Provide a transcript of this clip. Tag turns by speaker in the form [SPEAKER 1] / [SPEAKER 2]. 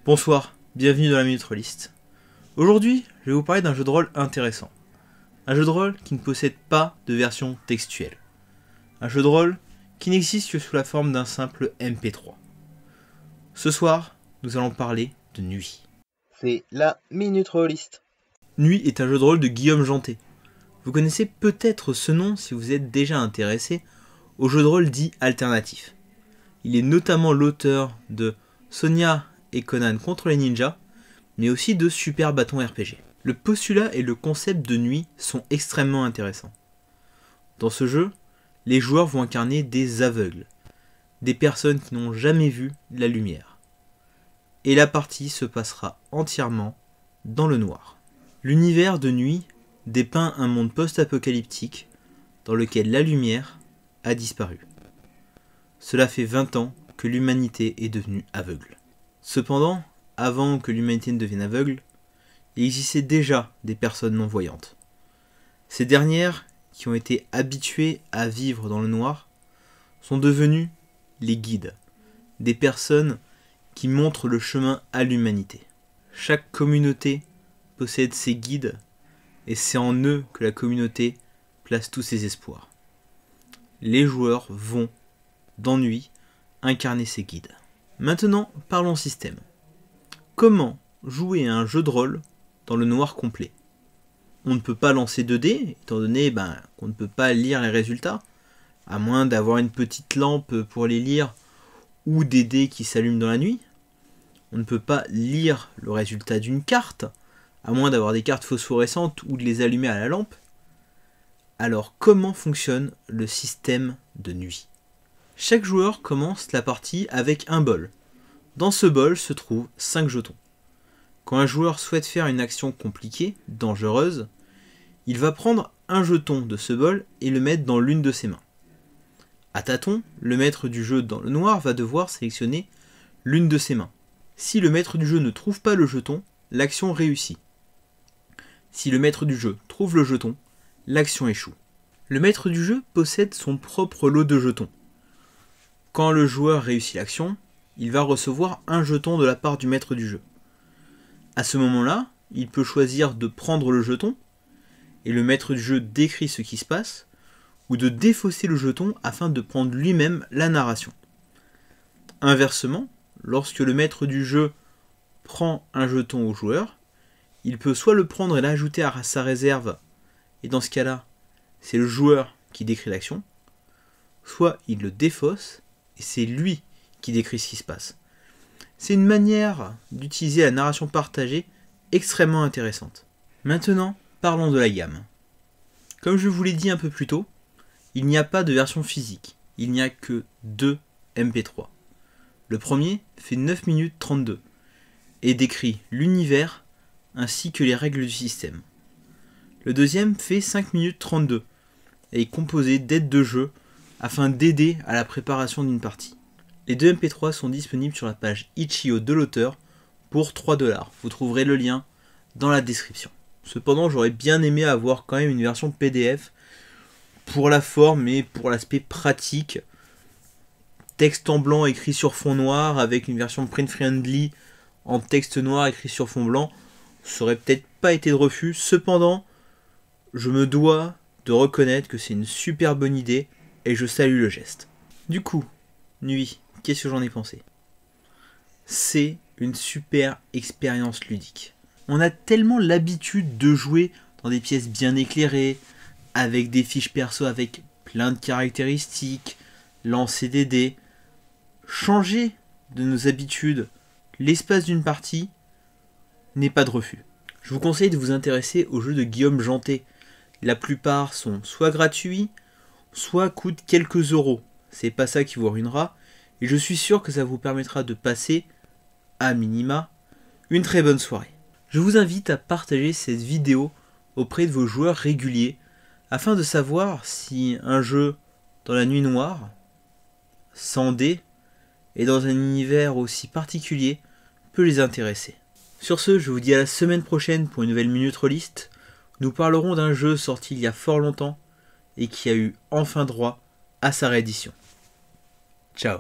[SPEAKER 1] Bonsoir, bienvenue dans la Minute Rolliste. Aujourd'hui, je vais vous parler d'un jeu de rôle intéressant. Un jeu de rôle qui ne possède pas de version textuelle. Un jeu de rôle qui n'existe que sous la forme d'un simple MP3. Ce soir, nous allons parler de Nuit.
[SPEAKER 2] C'est la Minute Rolliste.
[SPEAKER 1] Nuit est un jeu de rôle de Guillaume Janté. Vous connaissez peut-être ce nom si vous êtes déjà intéressé au jeu de rôle dit alternatif. Il est notamment l'auteur de Sonia et Conan contre les ninjas, mais aussi de Super Bâton RPG. Le postulat et le concept de Nuit sont extrêmement intéressants. Dans ce jeu, les joueurs vont incarner des aveugles, des personnes qui n'ont jamais vu la lumière. Et la partie se passera entièrement dans le noir. L'univers de Nuit dépeint un monde post-apocalyptique dans lequel la lumière a disparu. Cela fait 20 ans que l'humanité est devenue aveugle. Cependant, avant que l'humanité ne devienne aveugle, il existait déjà des personnes non-voyantes. Ces dernières, qui ont été habituées à vivre dans le noir, sont devenues les guides, des personnes qui montrent le chemin à l'humanité. Chaque communauté possède ses guides, et c'est en eux que la communauté place tous ses espoirs. Les joueurs vont, dans Nuit, incarner ces guides. Maintenant, parlons système. Comment jouer à un jeu de rôle dans le noir complet? On ne peut pas lancer 2 dés, étant donné qu'on ne peut pas lire les résultats, à moins d'avoir une petite lampe pour les lire, ou des dés qui s'allument dans la nuit. On ne peut pas lire le résultat d'une carte, à moins d'avoir des cartes phosphorescentes ou de les allumer à la lampe. Alors comment fonctionne le système de Nuit? Chaque joueur commence la partie avec un bol. Dans ce bol se trouvent 5 jetons. Quand un joueur souhaite faire une action compliquée, dangereuse, il va prendre un jeton de ce bol et le mettre dans l'une de ses mains. À tâtons, le maître du jeu dans le noir va devoir sélectionner l'une de ses mains. Si le maître du jeu ne trouve pas le jeton, l'action réussit. Si le maître du jeu trouve le jeton, l'action échoue. Le maître du jeu possède son propre lot de jetons. Quand le joueur réussit l'action, il va recevoir un jeton de la part du maître du jeu. À ce moment-là, il peut choisir de prendre le jeton, et le maître du jeu décrit ce qui se passe, ou de défausser le jeton afin de prendre lui-même la narration. Inversement, lorsque le maître du jeu prend un jeton au joueur, il peut soit le prendre et l'ajouter à sa réserve, et dans ce cas-là, c'est le joueur qui décrit l'action, soit il le défausse, et c'est lui qui décrit ce qui se passe. C'est une manière d'utiliser la narration partagée extrêmement intéressante. Maintenant, parlons de la gamme. Comme je vous l'ai dit un peu plus tôt, il n'y a pas de version physique, il n'y a que 2 MP3. Le premier fait 9 minutes 32 et décrit l'univers ainsi que les règles du système. Le deuxième fait 5 minutes 32 et est composé d'aides de jeu afin d'aider à la préparation d'une partie. Les 2 MP3 sont disponibles sur la page Itch.io de l'auteur pour $3. Vous trouverez le lien dans la description. Cependant, j'aurais bien aimé avoir quand même une version PDF pour la forme et pour l'aspect pratique. Texte en blanc écrit sur fond noir avec une version print friendly en texte noir écrit sur fond blanc. Ça aurait peut-être pas été de refus. Cependant, je me dois de reconnaître que c'est une super bonne idée et je salue le geste. Du coup, Nuit, qu'est-ce que j'en ai pensé? C'est une super expérience ludique. On a tellement l'habitude de jouer dans des pièces bien éclairées, avec des fiches perso avec plein de caractéristiques, lancer des dés. Changer de nos habitudes l'espace d'une partie n'est pas de refus. Je vous conseille de vous intéresser aux jeux de Guillaume Janté. La plupart sont soit gratuits, soit coûtent quelques euros. C'est pas ça qui vous ruinera, et je suis sûr que ça vous permettra de passer, à minima, une très bonne soirée. Je vous invite à partager cette vidéo auprès de vos joueurs réguliers, afin de savoir si un jeu dans la nuit noire, sans dés, et dans un univers aussi particulier, peut les intéresser. Sur ce, je vous dis à la semaine prochaine pour une nouvelle Minute Rolliste. Nous parlerons d'un jeu sorti il y a fort longtemps, et qui a eu enfin droit à sa réédition. Ciao.